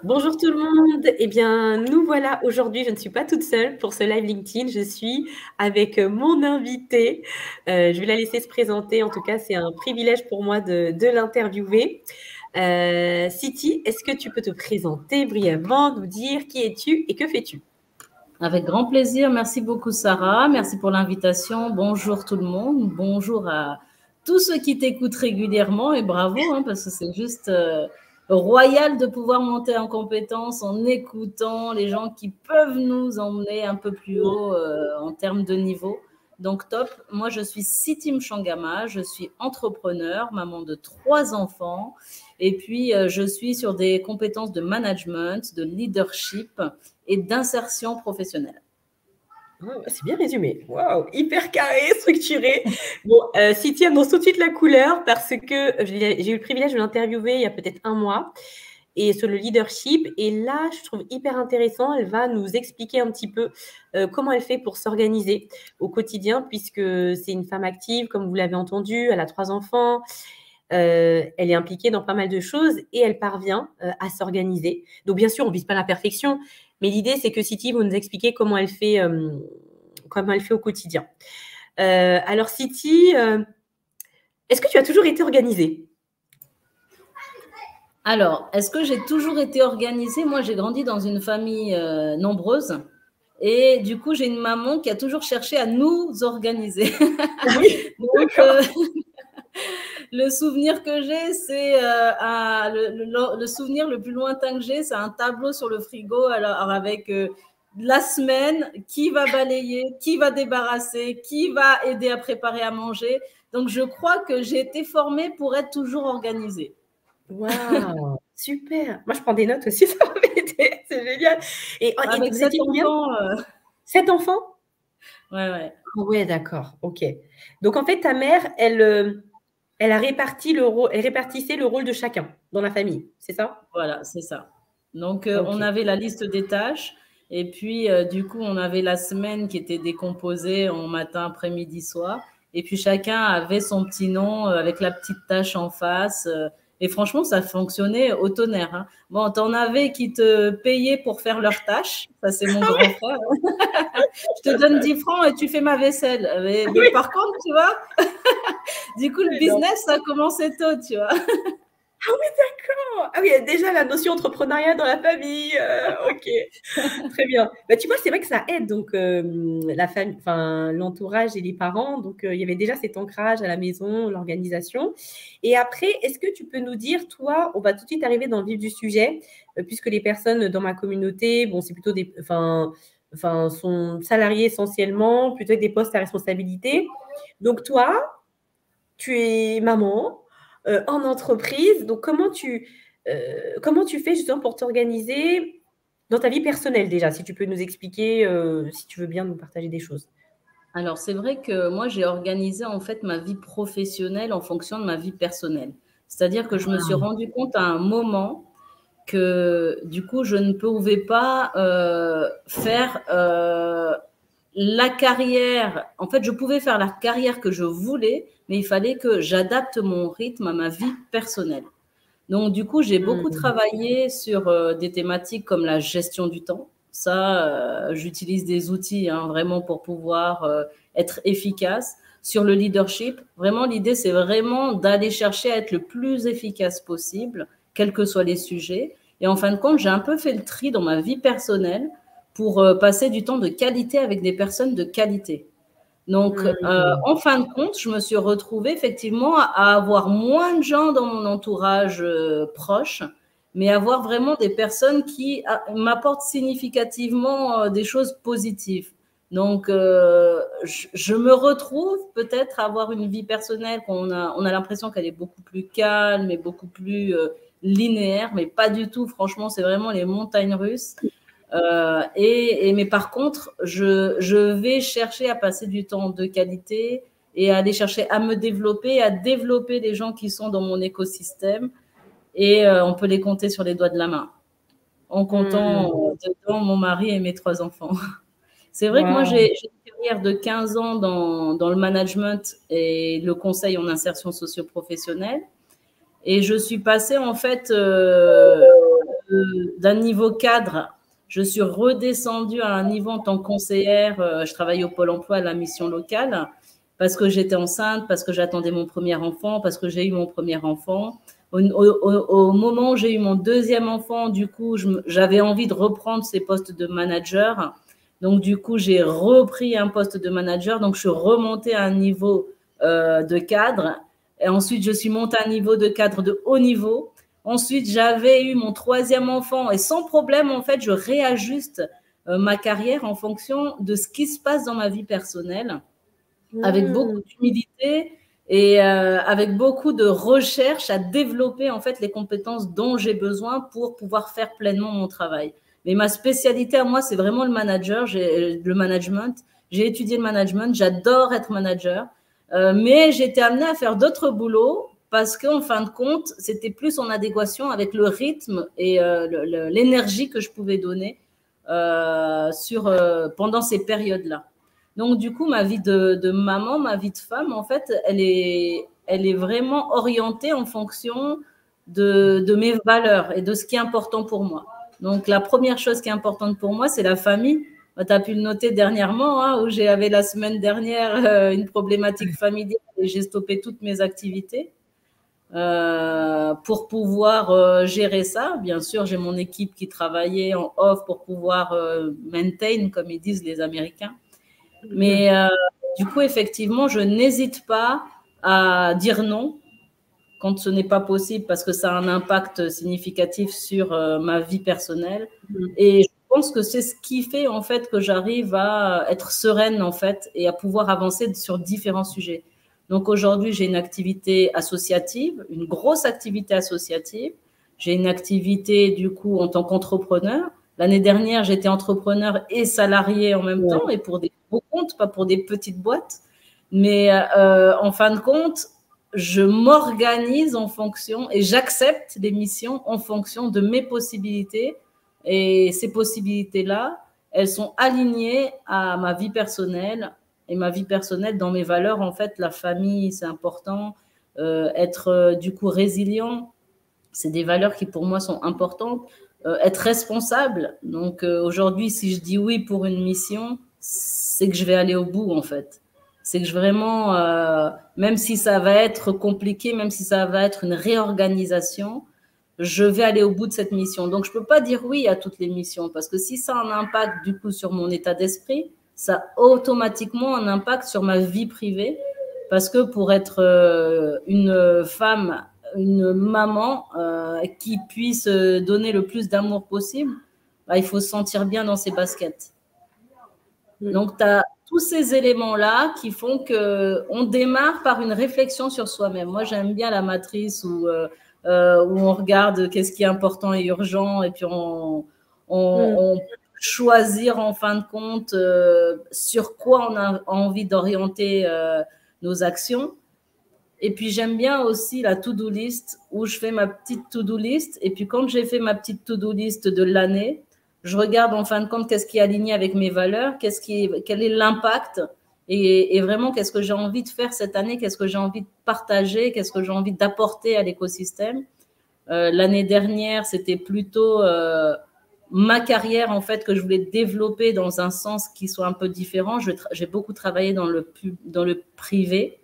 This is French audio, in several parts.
Bonjour tout le monde. Eh bien, nous voilà aujourd'hui. Je ne suis pas toute seule pour ce live LinkedIn. Je suis avec mon invité. Je vais la laisser se présenter. En tout cas, c'est un privilège pour moi de l'interviewer. Siti, est-ce que tu peux te présenter brièvement, nous dire qui es-tu et que fais-tu? Avec grand plaisir. Merci beaucoup, Sarah. Merci pour l'invitation. Bonjour tout le monde. Bonjour à tous ceux qui t'écoutent régulièrement et bravo, parce que c'est juste royal de pouvoir monter en compétence en écoutant les gens qui peuvent nous emmener un peu plus haut en termes de niveau. Donc, top. Moi, je suis Siti Mchangama. Je suis entrepreneur, maman de 3 enfants. Et puis, je suis sur des compétences de management, de leadership et d'insertion professionnelle. Oh, c'est bien résumé. Waouh, hyper carré, structuré. Bon, Siti annonce tout de suite la couleur parce que j'ai eu le privilège de l'interviewer il y a peut-être un mois et sur le leadership. Et là, je trouve hyper intéressant. Elle va nous expliquer un petit peu comment elle fait pour s'organiser au quotidien, puisque c'est une femme active, comme vous l'avez entendu. Elle a 3 enfants. Elle est impliquée dans pas mal de choses et elle parvient à s'organiser. Donc, bien sûr, on ne vise pas la perfection, mais l'idée, c'est que Siti va nous expliquer comment elle fait au quotidien. Alors, Siti, est-ce que tu as toujours été organisée? Alors, est-ce que j'ai toujours été organisée? Moi, j'ai grandi dans une famille nombreuse. Et du coup, j'ai une maman qui a toujours cherché à nous organiser. Ah oui, Donc, d'accord. le souvenir que j'ai, c'est le souvenir le plus lointain que j'ai, c'est un tableau sur le frigo alors avec la semaine, qui va balayer, qui va débarrasser, qui va aider à préparer à manger. Donc, je crois que j'ai été formée pour être toujours organisée. Waouh, super. Moi, je prends des notes aussi, ça va m'aider. C'est génial. Et Avec vous 7 étiez combien? enfants, 7 enfants? ouais, ouais. Ah ouais, d'accord. Ok. Donc, en fait, ta mère, elle a réparti le rôle, elle répartissait le rôle de chacun dans la famille, c'est ça? Voilà, c'est ça. Donc, Ok. on avait la liste des tâches et puis, du coup, on avait la semaine qui était décomposée en matin, après-midi, soir. Et puis, chacun avait son petit nom avec la petite tâche en face. Et franchement, ça fonctionnait au tonnerre, hein. Bon, t'en avais qui te payaient pour faire leurs tâches. Ça, c'est mon Ah grand ouais, frère. Je te donne 10 francs et tu fais ma vaisselle. ah Mais oui, par contre, tu vois, du coup, le ouais, non. business, ça commençait tôt, tu vois. Ah oui, d'accord. Ah oui, il y a déjà la notion entrepreneuriat dans la famille. Ok, très bien. Bah, tu vois, c'est vrai que ça aide donc la famille, enfin l'entourage et les parents. Donc il y avait déjà cet ancrage à la maison, l'organisation. Et après, est-ce que tu peux nous dire, toi, on va tout de suite arriver dans le vif du sujet, puisque les personnes dans ma communauté, bon, c'est plutôt sont salariés essentiellement, plutôt avec des postes à responsabilité. Donc toi, tu es maman en entreprise. Donc, comment tu fais justement pour t'organiser dans ta vie personnelle déjà, si tu peux nous expliquer, si tu veux bien nous partager des choses. Alors, c'est vrai que moi, j'ai organisé en fait ma vie professionnelle en fonction de ma vie personnelle. C'est-à-dire que je me suis rendu compte à un moment que du coup, je ne pouvais pas faire la carrière. En fait, je pouvais faire la carrière que je voulais, mais il fallait que j'adapte mon rythme à ma vie personnelle. Donc, du coup, j'ai beaucoup Mmh. travaillé sur des thématiques comme la gestion du temps. Ça, j'utilise des outils vraiment pour pouvoir être efficace. Sur le leadership, vraiment, l'idée, c'est vraiment d'aller chercher à être le plus efficace possible, quels que soient les sujets. Et en fin de compte, j'ai un peu fait le tri dans ma vie personnelle pour passer du temps de qualité avec des personnes de qualité. Donc, Mmh. en fin de compte, je me suis retrouvée effectivement à avoir moins de gens dans mon entourage proche, mais avoir vraiment des personnes qui m'apportent significativement des choses positives. Donc, je me retrouve peut-être à avoir une vie personnelle on a l'impression qu'elle est beaucoup plus calme et beaucoup plus linéaire, mais pas du tout. Franchement, c'est vraiment les montagnes russes. Mais par contre, je vais chercher à passer du temps de qualité et à aller chercher à me développer, à développer les gens qui sont dans mon écosystème. Et on peut les compter sur les doigts de la main, en comptant Mmh. dedans mon mari et mes 3 enfants. C'est vrai que moi, Waouh! j'ai une carrière de 15 ans dans le management et le conseil en insertion socio-professionnelle. Et je suis passée, en fait, d'un niveau cadre, je suis redescendue à un niveau en tant que conseillère. Je travaille au Pôle emploi à la mission locale parce que j'étais enceinte, parce que j'attendais mon premier enfant, parce que j'ai eu mon premier enfant. Au moment où j'ai eu mon deuxième enfant, du coup, j'avais envie de reprendre ces postes de manager. Donc, du coup, j'ai repris un poste de manager. Donc, je suis remontée à un niveau de cadre. Et ensuite, je suis montée à un niveau de cadre de haut niveau. Ensuite, j'avais eu mon troisième enfant et sans problème, en fait, je réajuste ma carrière en fonction de ce qui se passe dans ma vie personnelle, avec beaucoup d'humilité et avec beaucoup de recherche à développer en fait les compétences dont j'ai besoin pour pouvoir faire pleinement mon travail. Mais ma spécialité à moi, c'est vraiment le management. J'ai étudié le management, j'adore être manager, mais j'ai été amenée à faire d'autres boulots parce qu'en fin de compte, c'était plus en adéquation avec le rythme et l'énergie que je pouvais donner pendant ces périodes-là. Donc, du coup, ma vie de maman, ma vie de femme, en fait, elle est vraiment orientée en fonction de mes valeurs et de ce qui est important pour moi. Donc, la première chose qui est importante pour moi, c'est la famille. Tu as pu le noter dernièrement, hein, où j'avais la semaine dernière une problématique familiale et j'ai stoppé toutes mes activités pour pouvoir gérer ça. Bien sûr, j'ai mon équipe qui travaillait en off pour pouvoir maintain, comme ils disent les Américains. Mais du coup, effectivement, je n'hésite pas à dire non quand ce n'est pas possible parce que ça a un impact significatif sur ma vie personnelle. Et je pense que c'est ce qui fait en fait que j'arrive à être sereine en fait et à pouvoir avancer sur différents sujets. Donc aujourd'hui, j'ai une activité associative, une grosse activité associative. J'ai une activité du coup en tant qu'entrepreneur. L'année dernière, j'étais entrepreneur et salarié en même temps et pour des gros comptes, pas pour des petites boîtes. Mais en fin de compte, je m'organise en fonction et j'accepte les missions en fonction de mes possibilités. Et ces possibilités-là, elles sont alignées à ma vie personnelle. Et ma vie personnelle, dans mes valeurs, en fait, la famille, c'est important. Être du coup résilient, c'est des valeurs qui pour moi sont importantes. Être responsable. Donc aujourd'hui, si je dis oui pour une mission, c'est que je vais aller au bout en fait. C'est que je vraiment, même si ça va être compliqué, même si ça va être une réorganisation, je vais aller au bout de cette mission. Donc je peux pas dire oui à toutes les missions parce que si ça a un impact du coup sur mon état d'esprit, ça a automatiquement un impact sur ma vie privée parce que pour être une femme, une maman qui puisse donner le plus d'amour possible, bah, il faut se sentir bien dans ses baskets. Donc, tu as tous ces éléments-là qui font qu'on démarre par une réflexion sur soi-même. Moi, j'aime bien la matrice où on regarde qu'est-ce qui est important et urgent et puis on peut choisir en fin de compte sur quoi on a envie d'orienter nos actions. Et puis, j'aime bien aussi la to-do list où je fais ma petite to-do list. Et puis, quand j'ai fait ma petite to-do list de l'année, je regarde en fin de compte qu'est-ce qui est aligné avec mes valeurs, quel est l'impact et vraiment qu'est-ce que j'ai envie de faire cette année, qu'est-ce que j'ai envie de partager, qu'est-ce que j'ai envie d'apporter à l'écosystème. L'année dernière, c'était plutôt ma carrière en fait que je voulais développer dans un sens qui soit un peu différent. J'ai beaucoup travaillé dans le privé.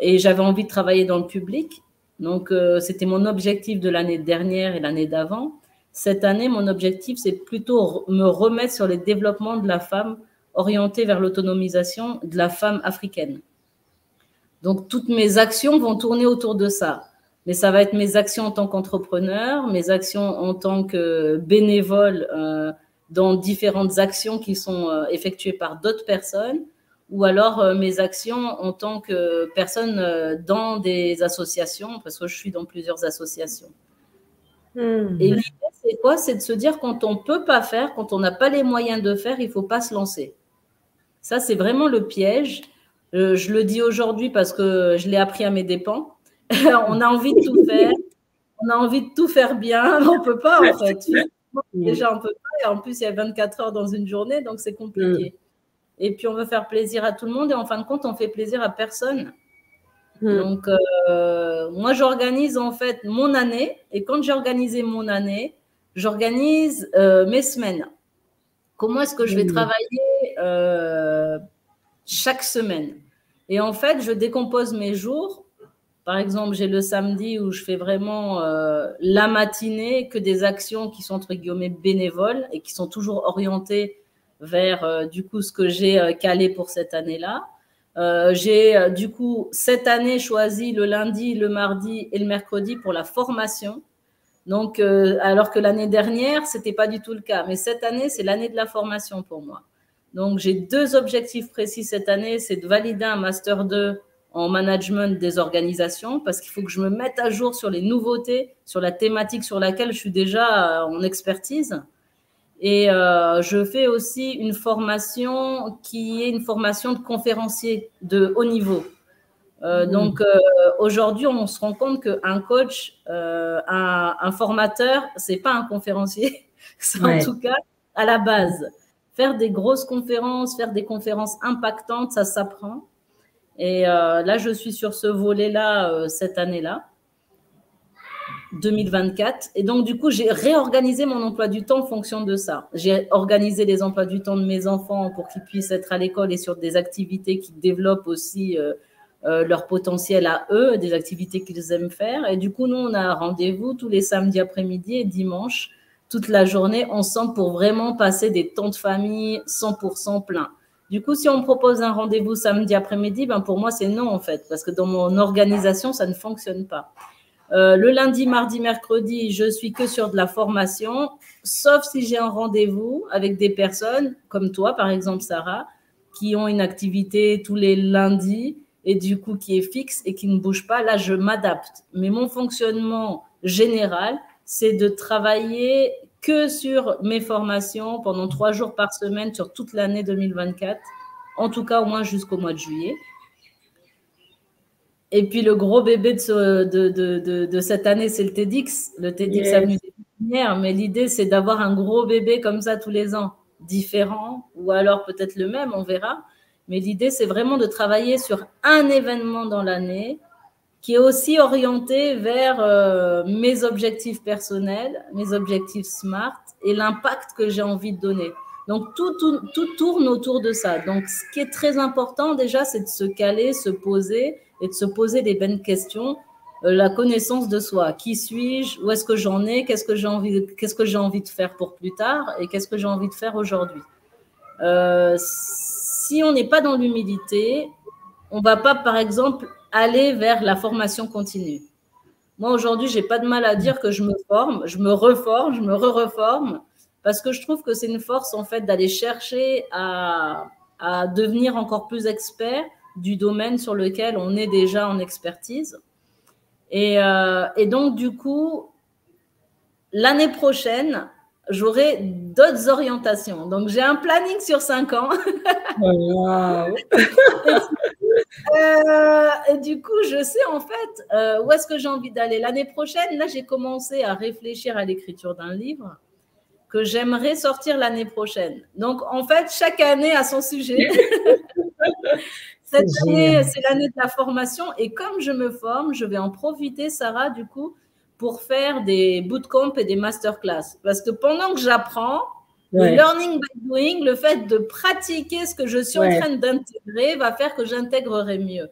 Et j'avais envie de travailler dans le public. Donc, c'était mon objectif de l'année dernière et l'année d'avant. Cette année, mon objectif, c'est plutôt me remettre sur les développements de la femme orientée vers l'autonomisation de la femme africaine. Donc, toutes mes actions vont tourner autour de ça. Mais ça va être mes actions en tant qu'entrepreneur, mes actions en tant que bénévole dans différentes actions qui sont effectuées par d'autres personnes, ou alors mes actions en tant que personne dans des associations, parce que je suis dans plusieurs associations. Et l'idée, c'est quoi? C'est de se dire quand on ne peut pas faire, quand on n'a pas les moyens de faire, il ne faut pas se lancer. Ça, c'est vraiment le piège. Je le dis aujourd'hui parce que je l'ai appris à mes dépens. On a envie de tout faire, on a envie de tout faire bien, on ne peut pas en fait. Déjà, on ne peut pas, et en plus, il y a 24 heures dans une journée, donc c'est compliqué. Et puis, on veut faire plaisir à tout le monde et en fin de compte, on fait plaisir à personne. Donc, moi, j'organise en fait mon année et quand j'ai organisé mon année, j'organise mes semaines. Comment est-ce que je vais travailler chaque semaine? Et en fait, je décompose mes jours. Par exemple, j'ai le samedi où je fais vraiment la matinée, que des actions qui sont entre guillemets bénévoles et qui sont toujours orientées vers du coup ce que j'ai calé pour cette année-là. J'ai du coup cette année choisi le lundi, le mardi et le mercredi pour la formation. Donc, alors que l'année dernière, c'était pas du tout le cas. Mais cette année, c'est l'année de la formation pour moi. Donc, j'ai 2 objectifs précis cette année. C'est de valider un Master 2 en management des organisations parce qu'il faut que je me mette à jour sur les nouveautés, sur la thématique sur laquelle je suis déjà en expertise. Et je fais aussi une formation qui est une formation de conférencier de haut niveau. Donc, aujourd'hui, on se rend compte qu'un coach, un formateur, c'est pas un conférencier. C'est en tout cas à la base. Faire des grosses conférences, faire des conférences impactantes, ça s'apprend. Et là, je suis sur ce volet-là cette année-là, 2024. Et donc, du coup, j'ai réorganisé mon emploi du temps en fonction de ça. J'ai organisé les emplois du temps de mes enfants pour qu'ils puissent être à l'école et sur des activités qui développent aussi leur potentiel à eux, des activités qu'ils aiment faire. Et du coup, nous, on a un rendez-vous tous les samedis après-midi et dimanche, toute la journée ensemble pour vraiment passer des temps de famille 100% plein. Du coup, si on me propose un rendez-vous samedi après-midi, ben pour moi, c'est non, en fait, parce que dans mon organisation, ça ne fonctionne pas. Le lundi, mardi, mercredi, je suis que sur de la formation, sauf si j'ai un rendez-vous avec des personnes comme toi, par exemple, Sarah, qui ont une activité tous les lundis et du coup qui est fixe et qui ne bouge pas. Là, je m'adapte. Mais mon fonctionnement général, c'est de travailler que sur mes formations pendant 3 jours par semaine sur toute l'année 2024, en tout cas au moins jusqu'au mois de juillet. Et puis le gros bébé de cette année, c'est le TEDx. Le TEDx Avenue des Lumières, mais l'idée, c'est d'avoir un gros bébé comme ça tous les ans, différent, ou alors peut-être le même, on verra. Mais l'idée, c'est vraiment de travailler sur un événement dans l'année qui est aussi orienté vers mes objectifs personnels, mes objectifs SMART et l'impact que j'ai envie de donner. Donc, tout tourne autour de ça. Donc, ce qui est très important déjà, c'est de se caler, se poser et de se poser des bonnes questions. La connaissance de soi. Qui suis-je? Où est-ce que j'en ai? Qu'est-ce que j'ai envie de faire pour plus tard? Et qu'est-ce que j'ai envie de faire aujourd'hui? Si on n'est pas dans l'humilité, on ne va pas, par exemple, aller vers la formation continue. Moi, aujourd'hui, je n'ai pas de mal à dire que je me forme, je me reforme, je me re-reforme, parce que je trouve que c'est une force, en fait, d'aller chercher à devenir encore plus expert du domaine sur lequel on est déjà en expertise. Et donc, du coup, l'année prochaine, j'aurai d'autres orientations. Donc, j'ai un planning sur 5 ans. Wow. Et du coup, je sais en fait où est-ce que j'ai envie d'aller. L'année prochaine, là, j'ai commencé à réfléchir à l'écriture d'un livre que j'aimerais sortir l'année prochaine. Donc, en fait, chaque année a son sujet. Cette année, c'est l'année de la formation. Et comme je me forme, je vais en profiter, Sarah, du coup, pour faire des bootcamps et des masterclass. Parce que pendant que j'apprends, le learning by doing, le fait de pratiquer ce que je suis en train d'intégrer va faire que j'intégrerai mieux.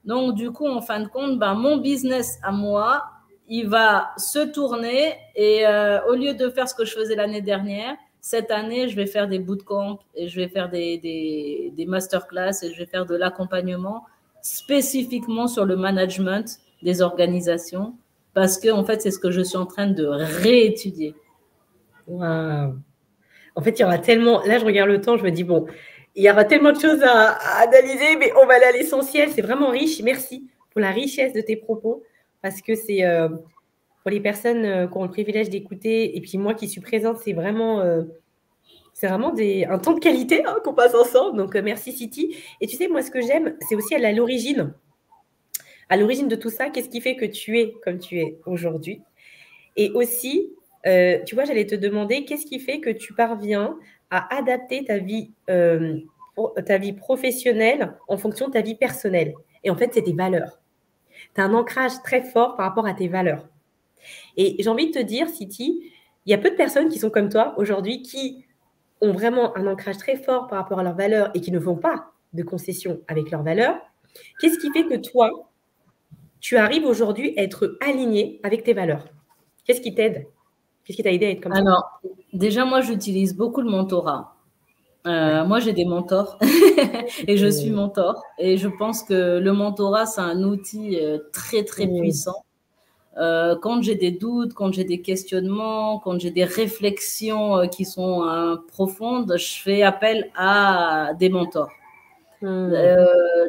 Donc, du coup, en fin de compte, ben, mon business à moi, il va se tourner et au lieu de faire ce que je faisais l'année dernière, cette année, je vais faire des bootcamps et je vais faire des masterclass et je vais faire de l'accompagnement spécifiquement sur le management des organisations parce que, en fait, c'est ce que je suis en train de réétudier. Waouh! En fait, il y aura tellement… Là, je regarde le temps, je me dis, bon, il y aura tellement de choses à analyser, mais on va aller à l'essentiel. C'est vraiment riche. Merci pour la richesse de tes propos parce que c'est… pour les personnes qui ont le privilège d'écouter et puis moi qui suis présente, c'est vraiment un temps de qualité qu'on passe ensemble. Donc, merci Siti. Et tu sais, moi, ce que j'aime, c'est aussi aller à l'origine. À l'origine de tout ça, qu'est-ce qui fait que tu es comme tu es aujourd'hui? Et aussi, tu vois, j'allais te demander, qu'est-ce qui fait que tu parviens à adapter ta vie professionnelle en fonction de ta vie personnelle? Et en fait, c'est tes valeurs. Tu as un ancrage très fort par rapport à tes valeurs. Et j'ai envie de te dire, Siti, il y a peu de personnes qui sont comme toi aujourd'hui, qui ont vraiment un ancrage très fort par rapport à leurs valeurs et qui ne font pas de concessions avec leurs valeurs. Qu'est-ce qui fait que toi, tu arrives aujourd'hui à être aligné avec tes valeurs? Qu'est-ce qui t'aide? Qu'est-ce qui t'a aidé à être comme ça? Alors, déjà, moi, j'utilise beaucoup le mentorat. Moi, j'ai des mentors et je suis mentor. Et je pense que le mentorat, c'est un outil très, très puissant. Quand j'ai des doutes, quand j'ai des questionnements, quand j'ai des réflexions qui sont profondes, je fais appel à des mentors.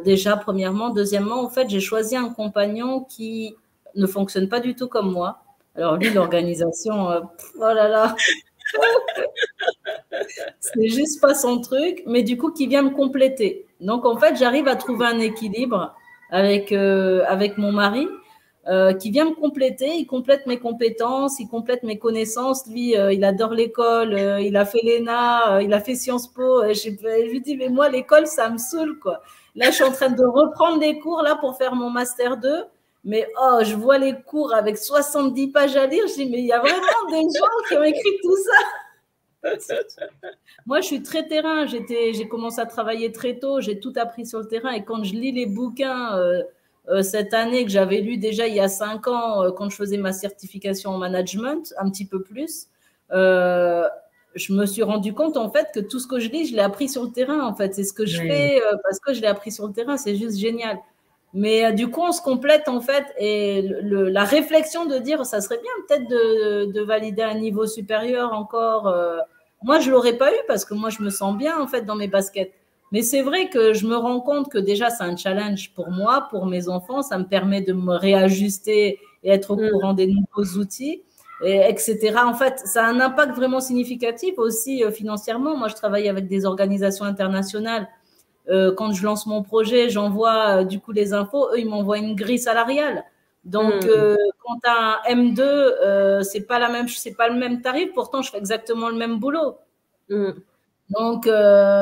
Déjà, premièrement. Deuxièmement, en fait, j'ai choisi un compagnon qui ne fonctionne pas du tout comme moi. Alors lui, l'organisation, oh là là, c'est juste pas son truc, mais du coup, qui vient me compléter. Donc, en fait, j'arrive à trouver un équilibre avec mon mari qui vient me compléter. Il complète mes compétences, il complète mes connaissances. Lui, il adore l'école, il a fait l'ENA, il a fait Sciences Po. Je lui dis, mais moi, l'école, ça me saoule, quoi. Là, je suis en train de reprendre des cours là pour faire mon Master 2. Mais oh, je vois les cours avec 70 pages à lire. Je dis, mais il y a vraiment des gens qui ont écrit tout ça. Moi, je suis très terrain. J'ai commencé à travailler très tôt. J'ai tout appris sur le terrain. Et quand je lis les bouquins cette année que j'avais lu déjà il y a 5 ans, quand je faisais ma certification en management, un petit peu plus, je me suis rendu compte en fait que tout ce que je lis, je l'ai appris sur le terrain. En fait, c'est ce que je fais parce que je l'ai appris sur le terrain. C'est juste génial. Mais du coup, on se complète en fait, et la réflexion de dire, ça serait bien peut-être de valider un niveau supérieur encore. Moi, je l'aurais pas eu parce que moi, je me sens bien en fait dans mes baskets. Mais c'est vrai que je me rends compte que déjà, c'est un challenge pour moi, pour mes enfants. Ça me permet de me réajuster et être au courant des nouveaux outils, etc. En fait, ça a un impact vraiment significatif aussi financièrement. Moi, je travaille avec des organisations internationales. Quand je lance mon projet, j'envoie du coup les infos. Eux, ils m'envoient une grille salariale. Donc, quand tu as un M2, c'est pas le même tarif. Pourtant, je fais exactement le même boulot. Donc,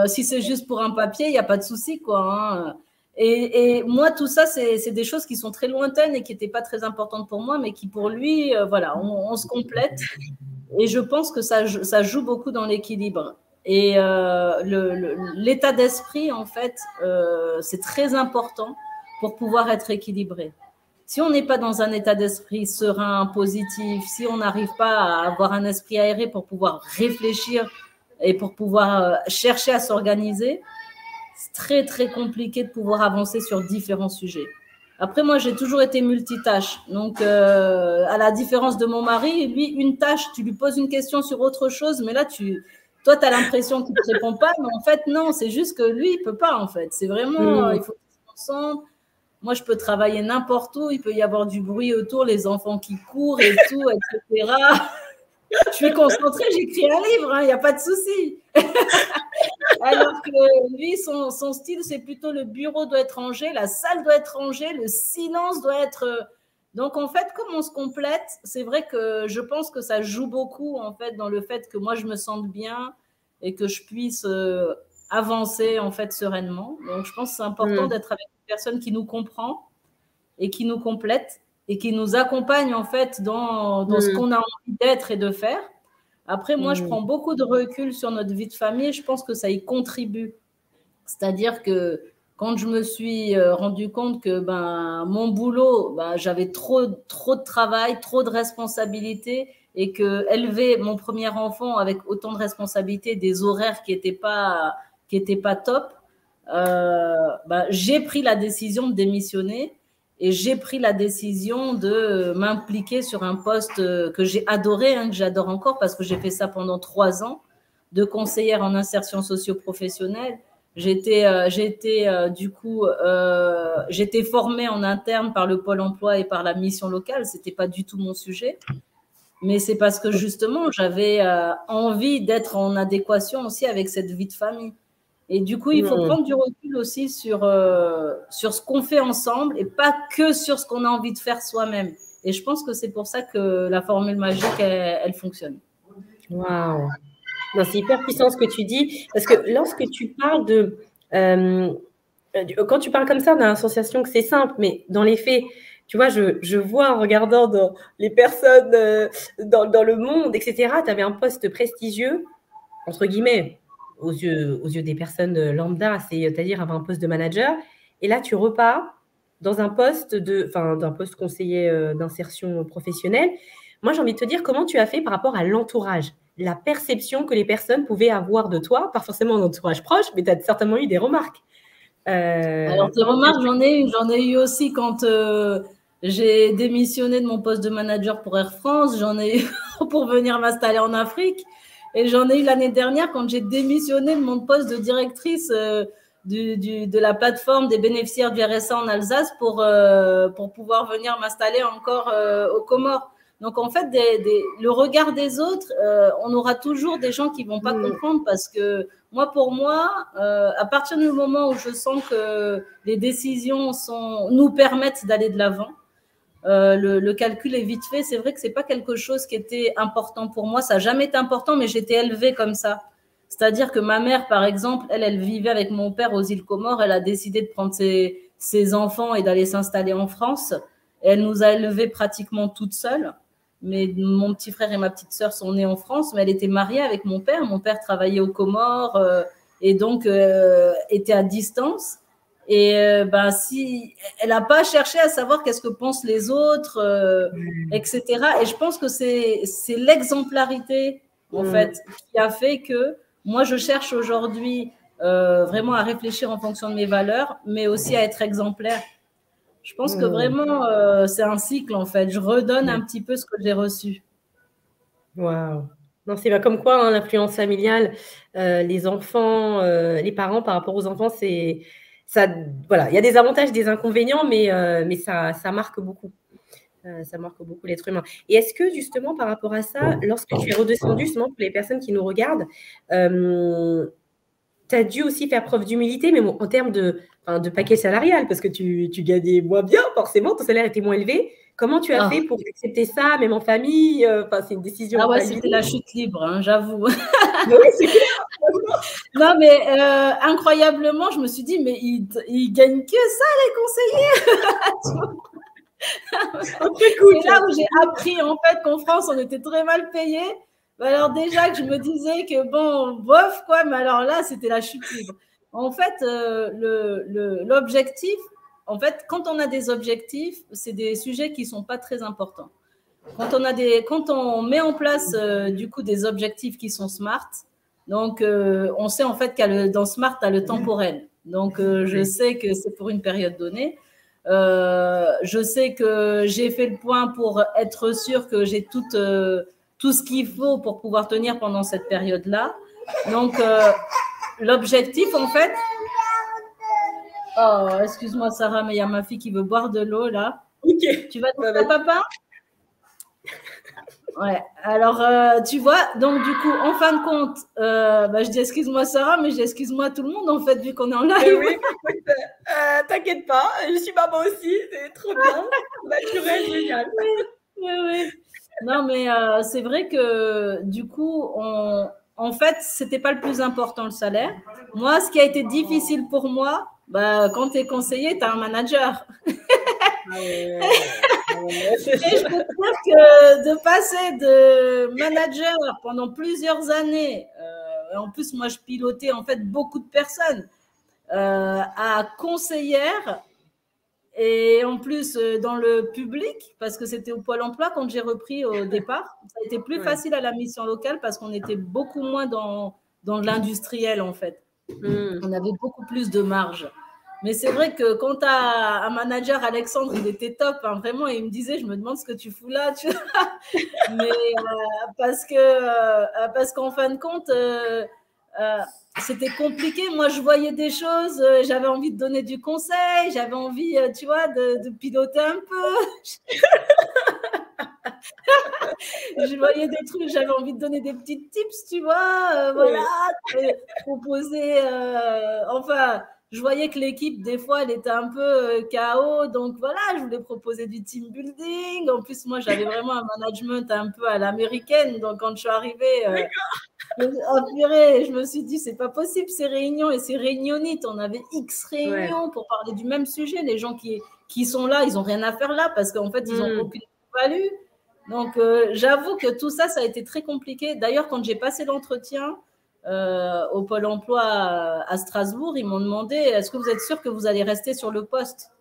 si c'est juste pour un papier, il n'y a pas de souci, quoi. Hein. Et moi, tout ça, c'est des choses qui sont très lointaines et qui n'étaient pas très importantes pour moi, mais qui, pour lui, voilà, on se complète. Et je pense que ça joue beaucoup dans l'équilibre. Et l'état d'esprit, en fait, c'est très important pour pouvoir être équilibré. Si on n'est pas dans un état d'esprit serein, positif, si on n'arrive pas à avoir un esprit aéré pour pouvoir réfléchir et pour pouvoir chercher à s'organiser, c'est très, très compliqué de pouvoir avancer sur différents sujets. Après, moi, j'ai toujours été multitâche. Donc, à la différence de mon mari, lui, une tâche, tu lui poses une question sur autre chose, mais là, toi, tu as l'impression qu'il ne te répond pas, mais en fait, non, c'est juste que lui, il ne peut pas, en fait. C'est vraiment, il faut qu'ils se concentrent. Moi, je peux travailler n'importe où, il peut y avoir du bruit autour, les enfants qui courent et tout, etc. Je suis concentrée, j'écris un livre, il n'y a pas de souci. Alors que lui, son style, c'est plutôt le bureau doit être rangé, la salle doit être rangée, le silence doit être… Donc, en fait, comme on se complète, c'est vrai que je pense que ça joue beaucoup, en fait, dans le fait que moi, je me sente bien et que je puisse avancer, en fait, sereinement. Donc, je pense que c'est important d'être avec une personne qui nous comprend et qui nous complète et qui nous accompagne, en fait, dans ce qu'on a envie d'être et de faire. Après, moi, je prends beaucoup de recul sur notre vie de famille et je pense que ça y contribue. C'est-à-dire que quand je me suis rendu compte que mon boulot, j'avais trop de travail, trop de responsabilités et que élever mon premier enfant avec autant de responsabilités, des horaires qui étaient pas top, j'ai pris la décision de démissionner. Et j'ai pris la décision de m'impliquer sur un poste que j'ai adoré, que j'adore encore parce que j'ai fait ça pendant 3 ans, de conseillère en insertion socio-professionnelle. J'étais formée en interne par le Pôle emploi et par la mission locale. C'était pas du tout mon sujet. Mais c'est parce que justement, j'avais envie d'être en adéquation aussi avec cette vie de famille. Et du coup, il faut prendre du recul aussi sur ce qu'on fait ensemble et pas que sur ce qu'on a envie de faire soi-même. Et je pense que c'est pour ça que la formule magique, elle fonctionne. Waouh! C'est hyper puissant ce que tu dis. Parce que lorsque tu parles quand tu parles comme ça, on a l'impression que c'est simple, mais dans les faits, tu vois, je vois en regardant dans les personnes dans le monde, etc., tu avais un poste prestigieux, entre guillemets, aux yeux des personnes lambda, c'est-à-dire avoir un poste de manager. Et là, tu repars dans un poste d'un poste conseiller d'insertion professionnelle. Moi, j'ai envie de te dire comment tu as fait par rapport à l'entourage, la perception que les personnes pouvaient avoir de toi, pas forcément un entourage proche, mais tu as certainement eu des remarques. Alors, tes Comment tu as remarques, j'en ai eu aussi quand j'ai démissionné de mon poste de manager pour Air France, j'en ai eu pour venir m'installer en Afrique, et j'en ai eu l'année dernière quand j'ai démissionné de mon poste de directrice de la plateforme des bénéficiaires du RSA en Alsace pour pouvoir venir m'installer encore aux Comores. Donc, en fait, le regard des autres, on aura toujours des gens qui ne vont pas comprendre parce que pour moi, à partir du moment où je sens que les décisions nous permettent d'aller de l'avant, le calcul est vite fait. C'est vrai que ce n'est pas quelque chose qui était important pour moi. Ça n'a jamais été important, mais j'étais élevée comme ça. C'est-à-dire que ma mère, par exemple, elle vivait avec mon père aux îles Comores. Elle a décidé de prendre ses enfants et d'aller s'installer en France. Et elle nous a élevés pratiquement toutes seules. Mais mon petit frère et ma petite sœur sont nés en France, mais elle était mariée avec mon père. Mon père travaillait aux Comores et donc était à distance. Et si elle n'a pas cherché à savoir qu'est-ce que pensent les autres, etc. Et je pense que c'est l'exemplarité en fait qui a fait que moi je cherche aujourd'hui vraiment à réfléchir en fonction de mes valeurs, mais aussi à être exemplaire. Je pense que vraiment, c'est un cycle, en fait. Je redonne un petit peu ce que j'ai reçu. Waouh! Non, c'est comme quoi, hein, l'influence familiale, les enfants, les parents par rapport aux enfants, ça, voilà, il y a des avantages, des inconvénients, mais ça marque beaucoup. Ça marque beaucoup l'être humain. Et est-ce que justement, par rapport à ça, lorsque tu es redescendu, justement, pour les personnes qui nous regardent, tu as dû aussi faire preuve d'humilité, mais en termes de paquet salarial, parce que tu gagnais moins bien, forcément, ton salaire était moins élevé. Comment tu as fait pour accepter ça, même en famille? C'est une décision. Ah ouais, c'était la chute libre, hein, j'avoue. Oui, c'est clair. Non, mais incroyablement, je me suis dit, mais ils gagnent que ça, les conseillers. C'est là où j'ai appris, en fait, qu'en France, on était très mal payés. Alors déjà que je me disais que bon, bof, quoi, mais alors là, c'était la chute libre. En fait, l'objectif, en fait, quand on a des objectifs, c'est des sujets qui ne sont pas très importants. Quand on met en place du coup des objectifs qui sont smart, donc on sait en fait dans smart, tu as le temporel. Donc je sais que c'est pour une période donnée. Je sais que j'ai fait le point pour être sûr que j'ai tout ce qu'il faut pour pouvoir tenir pendant cette période-là. Donc l'objectif en fait... Oh, excuse-moi Sarah, mais il y a ma fille qui veut boire de l'eau là. Okay. Tu vas te papa? Ouais, alors tu vois, donc du coup, en fin de compte, je dis excuse-moi Sarah, mais je dis excuse-moi tout le monde en fait, vu qu'on est en live. Oui, t'inquiète pas, je suis maman aussi, c'est trop bien, naturel, génial. Oui. Non, mais c'est vrai que du coup, en fait, c'était pas le plus important le salaire. Moi, ce qui a été difficile pour moi, quand tu es conseiller, tu as un manager. Et je peux te dire que de passer de manager pendant plusieurs années, en plus moi je pilotais en fait beaucoup de personnes, à conseillère, et en plus dans le public, parce que c'était au Pôle emploi quand j'ai repris au départ, ça a été plus facile à la mission locale parce qu'on était beaucoup moins dans l'industriel en fait. On avait beaucoup plus de marge. Mais c'est vrai que quand tu as un manager, Alexandre, il était top, hein, vraiment, et il me disait, je me demande ce que tu fous là, tu vois. Mais parce qu'en fin de compte, c'était compliqué. Moi, je voyais des choses, j'avais envie de donner du conseil, j'avais envie, tu vois, de piloter un peu. Je voyais des trucs, j'avais envie de donner des petits tips, tu vois, voilà, proposer, enfin... Je voyais que l'équipe, des fois, elle était un peu KO. Donc, voilà, je voulais proposer du team building. En plus, moi, j'avais vraiment un management un peu à l'américaine. Donc, quand je suis arrivée, je me suis dit, c'est pas possible ces réunions et ces réunionites. On avait X réunions pour parler du même sujet. Les gens qui qui sont là, ils n'ont rien à faire là parce qu'en fait, ils n'ont aucune value. Donc, j'avoue que tout ça, ça a été très compliqué. D'ailleurs, quand j'ai passé l'entretien au Pôle emploi à Strasbourg, ils m'ont demandé, est-ce que vous êtes sûr que vous allez rester sur le poste ?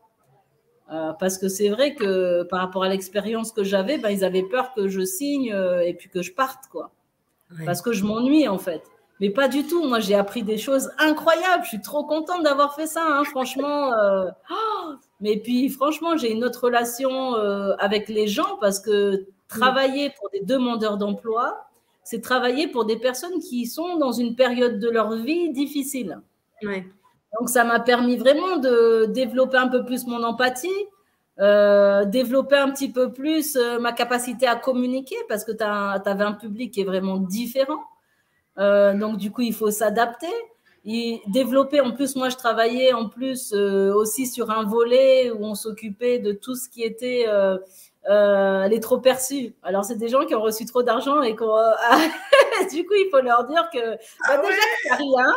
Parce que c'est vrai que par rapport à l'expérience que j'avais, ils avaient peur que je signe et puis que je parte, quoi. Ouais. Parce que je m'ennuie, en fait. Mais pas du tout. Moi, j'ai appris des choses incroyables. Je suis trop contente d'avoir fait ça, hein, franchement. Mais puis, franchement, j'ai une autre relation avec les gens parce que travailler pour des demandeurs d'emploi, c'est travailler pour des personnes qui sont dans une période de leur vie difficile. Ouais. Donc, ça m'a permis vraiment de développer un peu plus mon empathie, développer un petit peu plus ma capacité à communiquer parce que tu avais un public qui est vraiment différent. Donc, du coup, il faut s'adapter. Et développer, en plus, moi, je travaillais en plus aussi sur un volet où on s'occupait de tout ce qui était les trop perçus. Alors, c'est des gens qui ont reçu trop d'argent et qu'on du coup, il faut leur dire que déjà, tu n'as rien.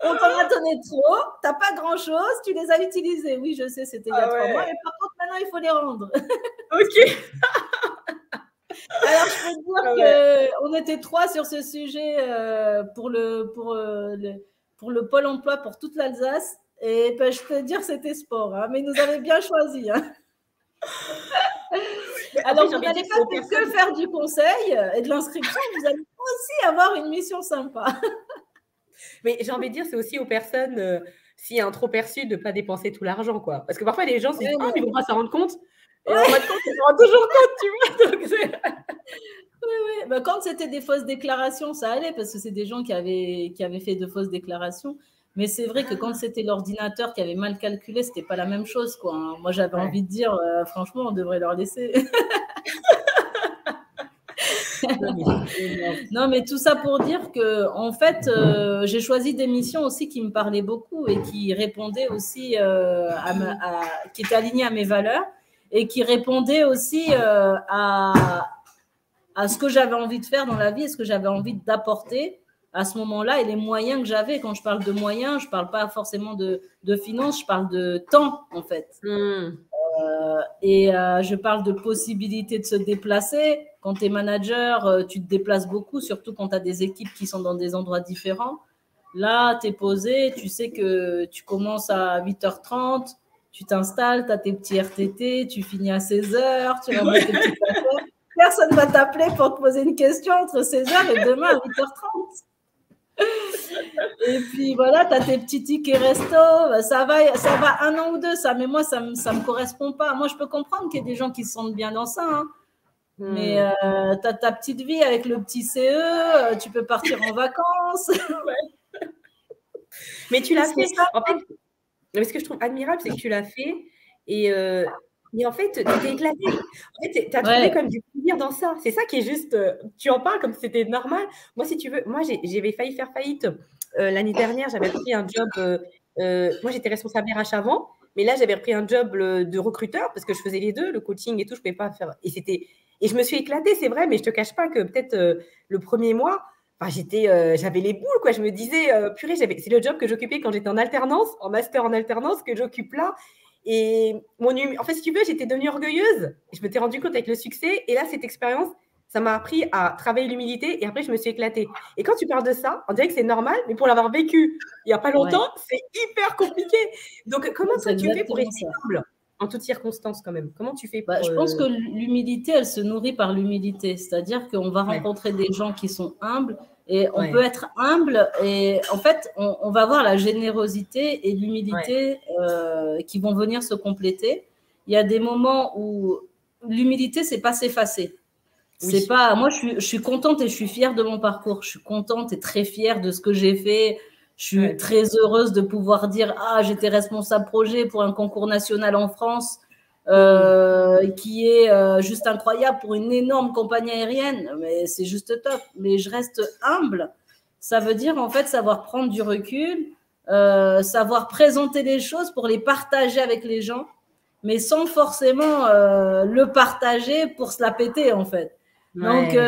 On t'en a donné trop, tu n'as pas grand-chose, tu les as utilisés. Oui, je sais, c'était il y a 3 mois, mais par contre, maintenant, il faut les rendre. Ok. Alors, je peux te dire qu'on était 3 sur ce sujet pour le Pôle emploi pour toute l'Alsace. Et je peux te dire que c'était sport, hein, mais ils nous avaient bien choisi. Hein. Alors, vous n'allez pas que faire du conseil et de l'inscription, vous allez aussi avoir une mission sympa. Mais j'ai envie de dire, c'est aussi aux personnes, s'il y a un trop perçu, de ne pas dépenser tout l'argent, quoi. Parce que parfois, les gens se disent, mais ils ne vont pas s'en rendre compte. Et en fin de compte, ils s'en rendent toujours compte, tu vois. Donc, quand c'était des fausses déclarations, ça allait, parce que c'est des gens qui avaient fait de fausses déclarations. Mais c'est vrai que quand c'était l'ordinateur qui avait mal calculé, ce n'était pas la même chose, quoi. Hein. Moi, j'avais envie de dire, franchement, on devrait leur laisser. Non, mais tout ça pour dire que, en fait, j'ai choisi des missions aussi qui me parlaient beaucoup et qui répondaient aussi qui étaient alignées à mes valeurs et qui répondaient aussi à ce que j'avais envie de faire dans la vie et ce que j'avais envie d'apporter à ce moment-là et les moyens que j'avais. Quand je parle de moyens, je ne parle pas forcément de finances, je parle de temps, en fait. Je parle de possibilité de se déplacer. Quand tu es manager, tu te déplaces beaucoup, surtout quand tu as des équipes qui sont dans des endroits différents. Là, tu es posé, tu sais que tu commences à 8h30, tu t'installes, tu as tes petits RTT, tu finis à 16h, tu vas tes petites affaires. Personne ne va t'appeler pour te poser une question entre 16h et demain à 8h30. Et puis voilà, tu as tes petits tickets resto, ça va 1 an ou 2, ça, mais moi, ça me correspond pas. Moi, je peux comprendre qu'il y ait des gens qui se sentent bien dans ça, hein. Mais tu as ta petite vie avec le petit CE, tu peux partir en vacances. Mais tu l'as fait. En fait, ce que je trouve admirable, c'est que tu l'as fait et en fait, tu t'es éclaté. En fait, tu as trouvé comme du plaisir dans ça. C'est ça qui est juste. Tu en parles comme si c'était normal. Moi, si tu veux, moi, j'avais failli faire faillite l'année dernière. J'avais pris un job. Moi, j'étais responsable RH avant, mais là, j'avais repris un job de recruteur parce que je faisais les deux, le coaching et tout. Je ne pouvais pas faire. Et je me suis éclatée, c'est vrai, mais je ne te cache pas que peut-être le premier mois, j'avais les boules, quoi. Je me disais, purée, c'est le job que j'occupais quand j'étais en alternance, en master en alternance, que j'occupe là. Et en fait, si tu veux, j'étais devenue orgueilleuse. Je m'étais rendu compte avec le succès. Et là, cette expérience, ça m'a appris à travailler l'humilité. Et après, je me suis éclatée. Et quand tu parles de ça, on dirait que c'est normal, mais pour l'avoir vécu il n'y a pas longtemps, c'est hyper compliqué. Donc, comment toi, tu fais pour rester humble en toutes circonstances quand même? Comment tu fais pour, Je pense que l'humilité, elle se nourrit par l'humilité. C'est-à-dire qu'on va rencontrer des gens qui sont humbles et on peut être humble et en fait, on va avoir la générosité et l'humilité qui vont venir se compléter. Il y a des moments où l'humilité, c'est pas s'effacer. C'est pas. Moi, je suis contente et je suis fière de mon parcours. Je suis contente et très fière de ce que j'ai fait. Je suis très heureuse de pouvoir dire j'étais responsable projet pour un concours national en France qui est juste incroyable pour une énorme compagnie aérienne. Mais c'est juste top. Mais je reste humble. Ça veut dire en fait savoir prendre du recul, savoir présenter les choses pour les partager avec les gens, mais sans forcément le partager pour se la péter en fait. Donc,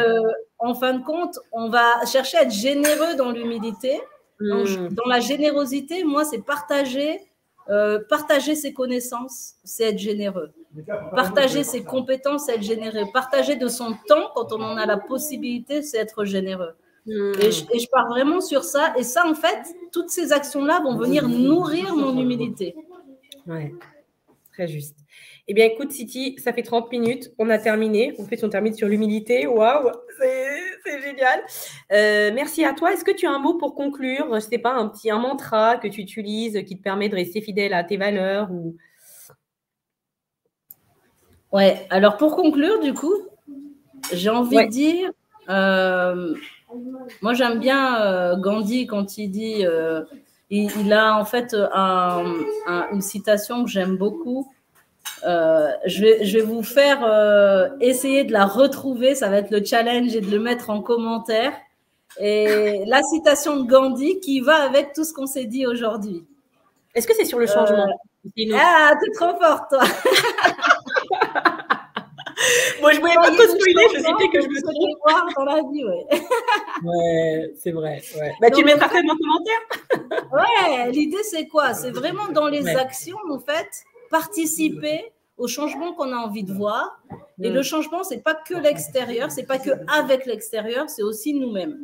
en fin de compte, on va chercher à être généreux dans l'humilité. Donc, dans la générosité, moi, c'est partager Partager ses connaissances, c'est être généreux. Partager ses compétences, c'est être généreux. Partager de son temps, quand on en a la possibilité, c'est être généreux. Et je pars vraiment sur ça. Et ça, en fait, toutes ces actions-là vont venir nourrir mon humilité. Ouais, très juste. Eh bien, écoute, Siti, ça fait 30 minutes. On a terminé. En fait, on termine sur l'humilité. Waouh, c'est génial. Merci à toi. Est-ce que tu as un mot pour conclure? Je ne sais pas, un mantra que tu utilises qui te permet de rester fidèle à tes valeurs ou... Ouais, alors pour conclure, du coup, j'ai envie de dire, moi j'aime bien Gandhi quand il dit, il a en fait une citation que j'aime beaucoup. Je vais vous faire essayer de la retrouver, ça va être le challenge et de le mettre en commentaire. Et la citation de Gandhi qui va avec tout ce qu'on s'est dit aujourd'hui. Est-ce que c'est sur le changement? Ah, t'es trop forte, toi. Moi, je ne voulais pas te spoiler, je sais que je me trompe. Voir dans la vie, ouais. Ouais, c'est vrai. Ouais. Bah, tu le mettras quand même en commentaire. Ouais, l'idée, c'est quoi? C'est vraiment dans les actions, en fait, participer au changement qu'on a envie de voir. Et le changement, c'est pas que l'extérieur, c'est pas que avec l'extérieur, c'est aussi nous-mêmes.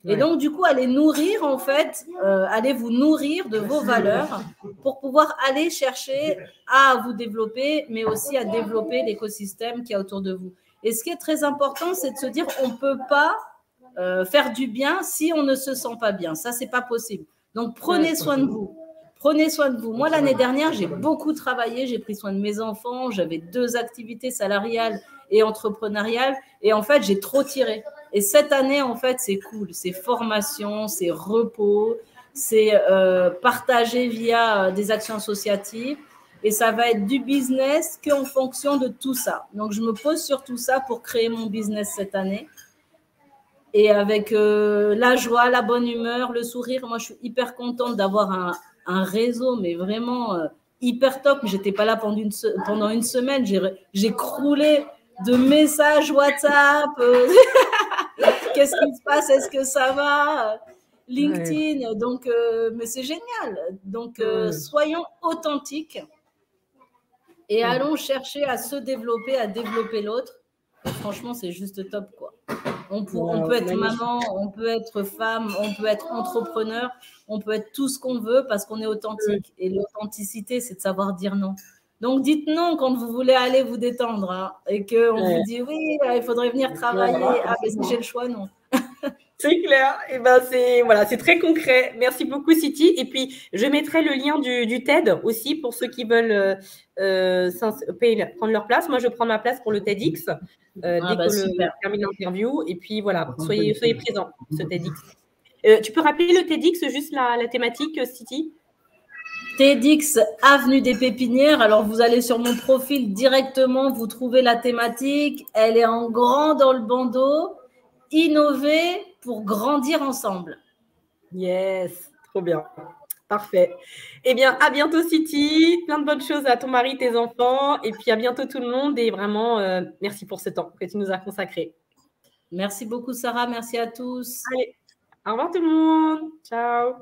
Et donc, du coup, allez nourrir, en fait, allez vous nourrir de vos valeurs pour pouvoir aller chercher à vous développer, mais aussi à développer l'écosystème qui est autour de vous. Et ce qui est très important, c'est de se dire on ne peut pas faire du bien si on ne se sent pas bien. Ça, c'est pas possible. Donc, prenez soin de vous. Prenez soin de vous. Moi, l'année dernière, j'ai beaucoup travaillé. J'ai pris soin de mes enfants. J'avais 2 activités salariales et entrepreneuriales. Et en fait, j'ai trop tiré. Et cette année, en fait, c'est cool. C'est formation, c'est repos, c'est partager via des actions associatives. Et ça va être du business qu'en fonction de tout ça. Donc, je me pose sur tout ça pour créer mon business cette année. Et avec la joie, la bonne humeur, le sourire, moi, je suis hyper contente d'avoir un réseau, mais vraiment hyper top. J'étais pas là pendant une semaine. J'ai croulé de messages WhatsApp. Qu'est-ce qui se passe? Est-ce que ça va? LinkedIn. Donc, mais c'est génial. Donc, soyons authentiques et allons chercher à se développer, à développer l'autre. Franchement, c'est juste top, quoi. On peut être maman, on peut être femme, on peut être entrepreneur, on peut être tout ce qu'on veut parce qu'on est authentique. Et l'authenticité, c'est de savoir dire non. Donc, dites non quand vous voulez aller vous détendre hein, et qu'on vous dit oui, il faudrait venir travailler. Ah, mais si j'ai le choix, non. C'est clair. Et ben c'est très concret. Merci beaucoup, Siti. Et puis, je mettrai le lien du TED aussi pour ceux qui veulent prendre leur place. Moi, je prends ma place pour le TEDx dès que je termine l'interview. Et puis, voilà, soyez présents, ce TEDx. Tu peux rappeler le TEDx, juste la thématique, Siti? TEDx Avenue des Pépinières. Alors, vous allez sur mon profil directement, vous trouvez la thématique. Elle est en grand dans le bandeau. Innover pour grandir ensemble. Yes, trop bien. Parfait. Eh bien, à bientôt, Siti. Plein de bonnes choses à ton mari, tes enfants. Et puis, à bientôt tout le monde. Et vraiment, merci pour ce temps que tu nous as consacré. Merci beaucoup, Sarah. Merci à tous. Allez, au revoir tout le monde. Ciao.